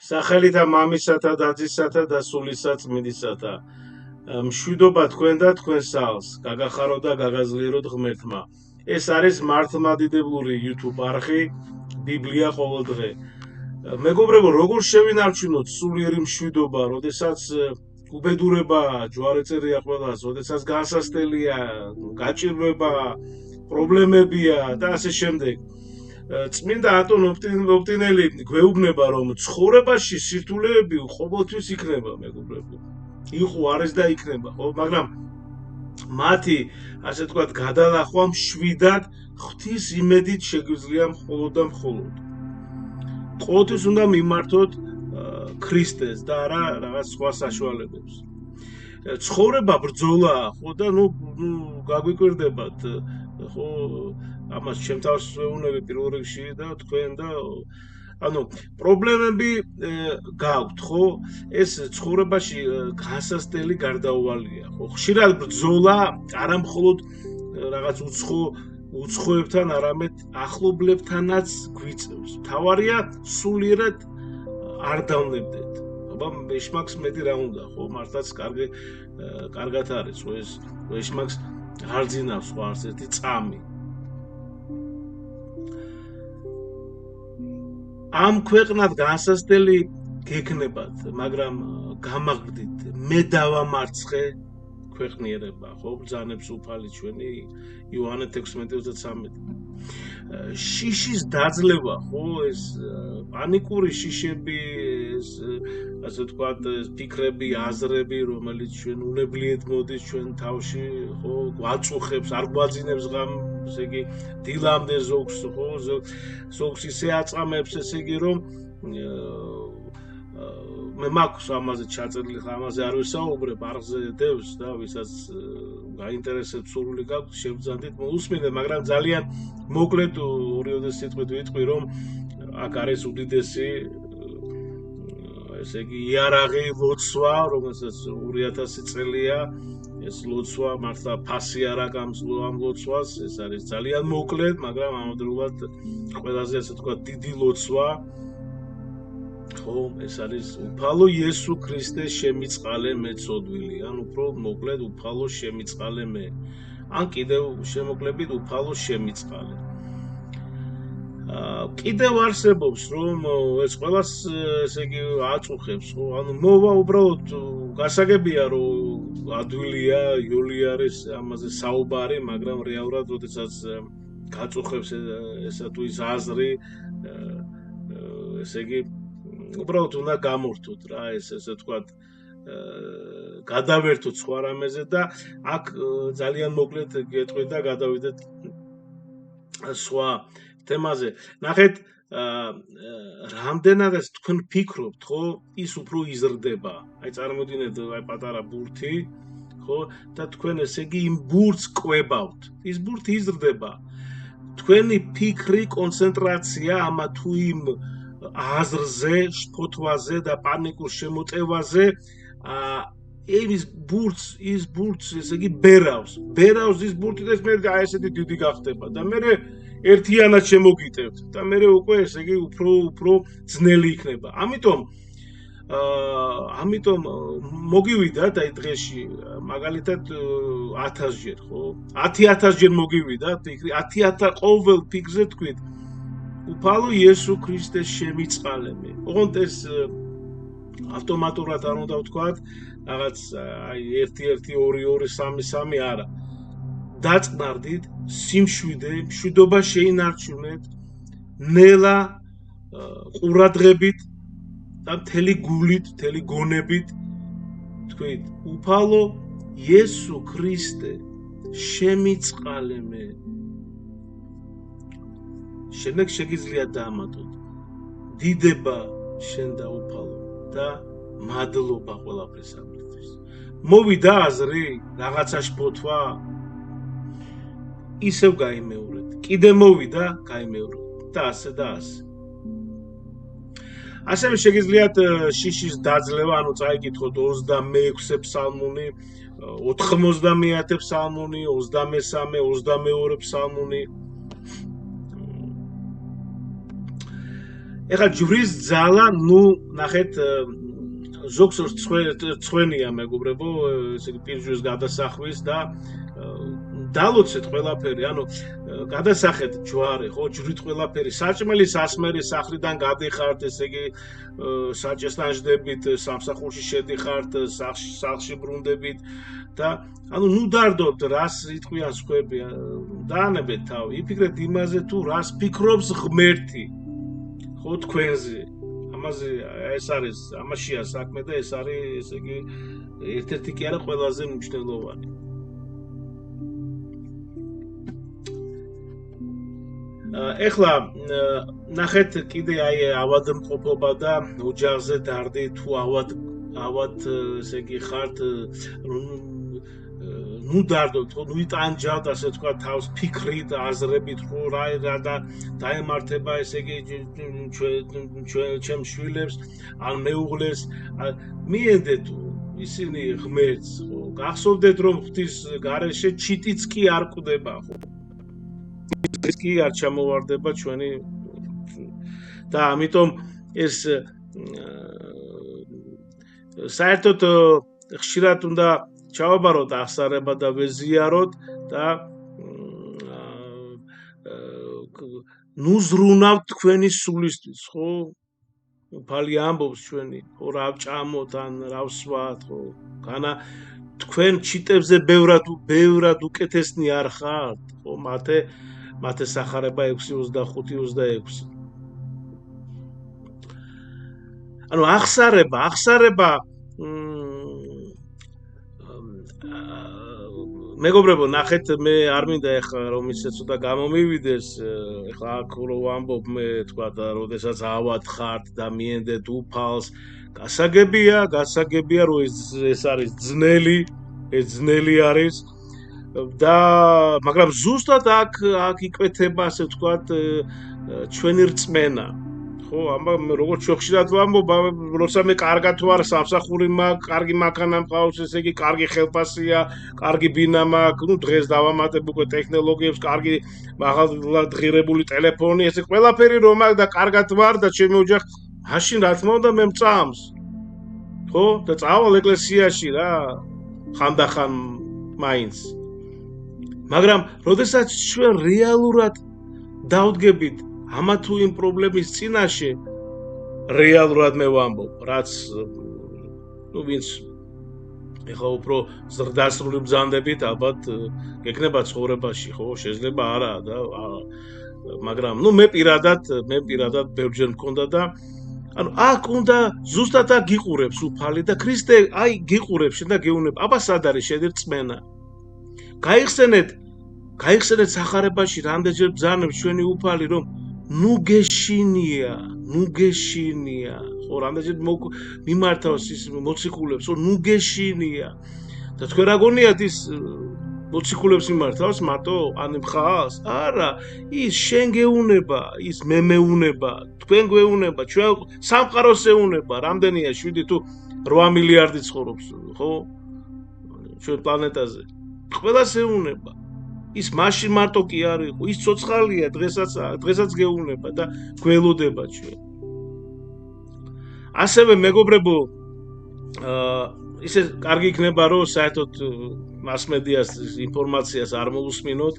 სახელითა მამისათა და ძისათა და სულისა წმინდისათა. მშვიდობა თქვენ და თქვენსალს, გაგახაროთ და გაგაზლიეროთ ღმერთმა. ეს არის მართლმადიდებლური YouTube არხი ბიბლია ყოველდღე. მეგობრებო, როგორ შევინარჩუნოთ სულიერი მშვიდობა, როდესაც უბედურება ჯვარეწერია ყველას, როდესაც განსასწელია, გაჭირვება, პრობლემებია და ასე შემდეგ. წმინდა ანტონ ოპტინელი გვეუბნება, რომ ცხოვრებაში სირთულეები ყოველთვის იქნება, მეგობრებო. იყო, არის და იქნება, ხო, მაგრამ მათი, ასე თქვათ, გადალახვა მშვიდად ღვთის იმედით შეგვიძლია მხოლოდ და მხოლოდ. ყოველთვის უნდა მიმართოთ ქრისტეს და არა რაღაც სხვა საშუალებებს. ცხოვრება ბრძოლაა, ხო და გაგვიკვირდებათ, ხო, ამას ჩემთავს ვეუბნები პირველ რიგში და თქვენ და პრობლემები გაქვთ, ხო? ეს ცხოვრებაში განსასწრელი გარდაუვალია, ხო? ხშირად ბრძოლა არა მხოლოდ რაღაც უცხოებთან, არამედ ახლობლებთანაც გვიწევს. თავარია სულიერად არ დავნებდეთ. აბა ეშმაკს მეტი რა უნდა, ხო? მართლაც კარგად არის, ხო, ეს ეშმაკს არ ძინავს ხო არც ერთი წამი. ამ ქვეყნად განსასწრელი გექნებათ, მაგრამ გამაგდით, მე დავამარცხე ქვეყნიერება, ხო, ბრძანებს უფალი ჩვენი იოანე 16:33. შიშის დაძლევა, ხო, ეს პანიკური შიშები, ეს ასე ვთქვათ, ფიქრები, აზრები, რომელიც ჩვენ უნებლიეთ მოდის ჩვენ თავში, ხო, გვაწუხებს, არ გვაძინებს ღამს, ესე იგი, დილამდე ზოგს, ხო, ზოგს ისე აწამებს, ესე იგი, რომ მე მაქვს ამაზე ჩაწერილი, ამაზე არ ვისაუბრებ, არხზე დევს და ვისაც გაინტერესებს სურვილი გაქვთ, შევძანდით, მოусმინეთ, მაგრამ ძალიან მოკლედ 2 სიტყვით ვიტყვი, რომ აქ არის უდიდესი, ესე იგი, იარაღი ლოცვა, რომელსაც 2000 წელია, ეს ლოცვა მართლა ფასი არ აქვს ამ ლოცვას, ეს არის ძალიან მოკლედ, მაგრამ ამავდროულად ყველაზე, ასე ვთქვათ, დიდი ლოცვა. ხო, ეს არის უფალო იესო ქრისტეს შემიწყალე მე ცოდვილი, ან უფრო მოკლედ უფალო შემიწყალე მე. ან კიდევ შემოკლებით უფალო შემიწყალე. კიდევ არსებობს, რომ ეს ყველას, ესე იგი, აწუხებს, ხო? ანუ მოვა უბრალოდ გასაგებია, რომ ადვილია, იოლი არის ამაზე საუბარი, მაგრამ რეალურად, როდესაც გაწუხებს ესა თუ ის აზრი, ესე იგი, უბრალოდ უნდა გამორთოთ რა, ესე ვთქვათ, გადავერთოთ სხვა რამეზე და აქ ძალიან მოკლედ გეტყვით და გადავიდეთ სხვა თემაზე. ნახეთ, რამდენადაც თქვენ ფიქრობთ, ხო, ის უფრო იზრდება. აი წარმოვიდგინეთ, აი პატარა ბურთი, ხო, და თქვენ ესე იგი იმ ბურთს კვებავთ. ის ბურთი იზრდება. თქვენი ფიქრი, კონცენტრაცია ამა თუ იმ აზრზე, შფოთვაზე და პანიკურ შემოწევაზე, ის ბურთს, ესე იგი, ბერავს ის ბურთი და ეს მე აი ესეთი დიდი გახდება და მე ერთიანად შემოგიტევთ და მე უკვე ესე იგი უფრო ძნელი იქნება. ამიტომ მოგივიდათ აი დღეში მაგალითად 1000 ჯერ, ხო? 10000 ჯერ მოგივიდათ, 10000 ყოველ ფიქრზე თქვით უფალო იესო ქრისტეს შემიწყალე მე. ოღონდ ეს ავტომატურად არ უნდა ვთქვათ, რაღაც აი 1-1, 2-2, 3-3 არა. დაწყნარდით, მშვიდობა შეინარჩუნეთ, ნელა ყურადღებით და მთელი გულით, მთელი გონებით თქვით, უფალო იესო ქრისტე შემიწყალე მე. შემდეგ შეგიძლიათ დაამატოთ, დიდება შენ და უფალო და მადლობა ყველაფრისათვის. მოვიდა აზრი, რაღაცა შფოთვა, ისევ გაიმეორეთ. კიდე მოვიდა, გაიმეორეთ და ასე და ასე. ასევე შეგიძლიათ შიშის დაძლევა, ანუ წაიკითხოთ 26 ფსალმუნი, 90 ფსალმუნი, 23, 22 ფსალმუნი. ეხლა ჯვრის ძალა, ნუ ნახეთ ზოგს ცხვენია მეგობრებო, ესე იგი პირჯვრის გადასახვის და დალოცეთ ყველაფერი, ანუ გადასახეთ ჯვარი, ხო, ჯვრით ყველაფერი, საჭმელი სასმელი სახლიდან გადიხართ, ესე იგი საჭესთან ჯდებით, სამსახურში შედიხართ, სახლში ბრუნდებით და ანუ ნუ დარდოთ რას იტყვიან სხვები, დაანებეთ თავი, იფიქრეთ იმაზე თუ რას ფიქრობს ღმერთი, ხო, თქვენზე. ამაზე ეს არის, ამაშია საქმე და ეს არის, ესე იგი, ერთ-ერთი კი არა ყველაზე მნიშვნელოვანი. ეხლა ნახეთ კიდე აი ავადმყოფობა და ოჯახზე დარდი თუ ავად ესე იგი ხართ ნუ დარდოთ, ნუ იტანჯავთ ასე თქვა თავს ფიქრით, აზრებით, ხო რა დაემართება ესე იგი ჩემს შვილებს, ან მეუღლეს, მიენდეთ ისინი ღმერთს, ხო, გახსოვდეთ რომ ღვთის გარეშე ჩიტიც კი არ კვდება, ხო. ის კი არ ჩამოვარდება ჩვენი და ამიტომ ეს საერთოდ ხშირად უნდა ჩავაბაროთ აღსარება და ვეზიაროთ და ნუ ზრუნავთ თქვენი სულისთვის, ხო? უფალი ამბობს ჩვენი, ხო, რა ვჭამოთ ან რა ვსვათ, ხო? განა თქვენ ჩიტებზე ბევრად უკეთესნი არ ხართ, ხო? მათე სახარება 6:25-26. ანუ აღსარება მეგობრებო, ნახეთ, მე არ მინდა ეხლა რომ ისე ცოტა გამომივიდეს, ეხლა აქ რო ვამბობ მე თქვა და როდესაც ავად ხართ და მიენდეთ უფალს, გასაგებია რომ ეს არის ძნელი, ეს ძნელი არის და მაგრამ ზუსტად აქ იკვეთება ასე ვთქვათ ჩვენი რწმენა, ხო, როგორც ხშირად ვამბობ, როცა მე კარგად ვარ, სამსახური მაქვს, კარგი მანქანა მყავს, ესე იგი კარგი ხელფასია, კარგი ბინა მაქვს, ნუ დღეს დავამატებ უკვე ტექნოლოგიებს, კარგი მაღალად ღირებული ტელეფონი, ესე ყველაფერი რომ მაქვს და კარგად ვარ და ჩემი ოჯახი, მაშინ რა თქმა უნდა მე მწამს, ხო, და წავალ ეკლესიაში რა, ხანდახან მაინც. მაგრამ როდესაც ჩვენ რეალურად დავდგებით ამა თუ იმ პრობლემის წინაშე, რეალურად მე ვამბობ, რაც ნუ ვინც ეხლა უფრო ზრდასრული ბრძანდებით ალბათ გეკნება ცხოვრებაში, ხო, შეიძლება არა და მაგრამ ნუ მე პირადად ბევრჯერ მქონდა და ანუ აქ უნდა ზუსტად აქ გიყურებს უფალი და ქრისტე აი გიყურებს და გეუბნება, აბა სად არის შენი რწმენა? გაიხსენეთ სახარებაში რამდენჯერ ბრძანებს ჩვენი უფალი რომ ნუ გეშინია, ხო, რამდენჯერ მიმართავს ის მოციქულებს, რომ ნუ გეშინია და თქვენ რა გონიათ ის მოციქულებს მიმართავს მარტო ან მხას? არა, ის შენ გეუნება, ის მე მეუნება, თქვენ გეუნება, ჩვენ სამყაროს ეუნება, რამდენია 7 თუ 8 მილიარდი ცხოვრობს, ხო? ჩვენ პლანეტაზე. ყველას ეუნება. ის მაშინ მარტო კი არ იყო, ის ცოცხალია, დღესაც გეუნება და გველოდება ჩვენ. ასევე მეგობრებო, ისე კარგი იქნება რომ საერთოდ მასმედიას ინფორმაციას არ მოусმინოთ,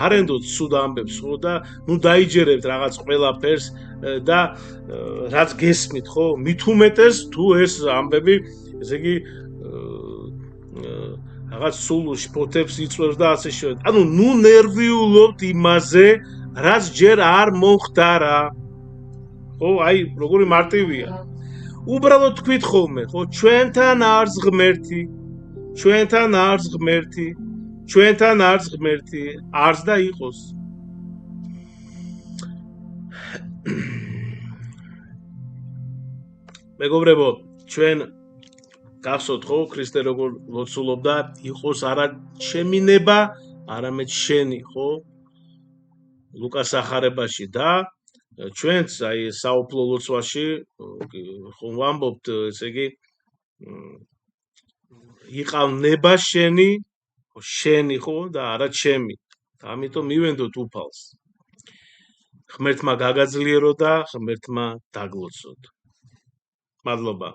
არ ენდოთ სულ ამბებს, ხო და ნუ დაიჯერებთ რაღაც ყველაფერს და რაც გესმით, ხო, მით უმეტეს თუ ეს ამბები, ესე იგი რაღაც სულ შფოთებს იწვევს და ასე შემდეგ. ანუ ნუ ნერვიულობთ იმაზე, რაც ჯერ არ მოხდარა. ხო, აი, როგორი მარტივია. უბრალოდ თქვით ხოლმე, ხო, ჩვენთან არს ღმერთი, არს და იყოს. მეგობრებო, ჩვენ გახსოვთ ხო, ქრისტე როგორ ლოცულობდა, იყოს არა ჩემი ნება, არამედ შენი, ხო? ლუკას ახარებაში და ჩვენც აი საუფლო ლოცვაში ხომ ვამბობთ, ესე იგი იყავ ნება შენი, ხო და არა ჩემი. ამიტომ მივენდოთ უფალს. ღმერთმა გაგაძლიერო და ღმერთმა დაგლოცოთ. მადლობა.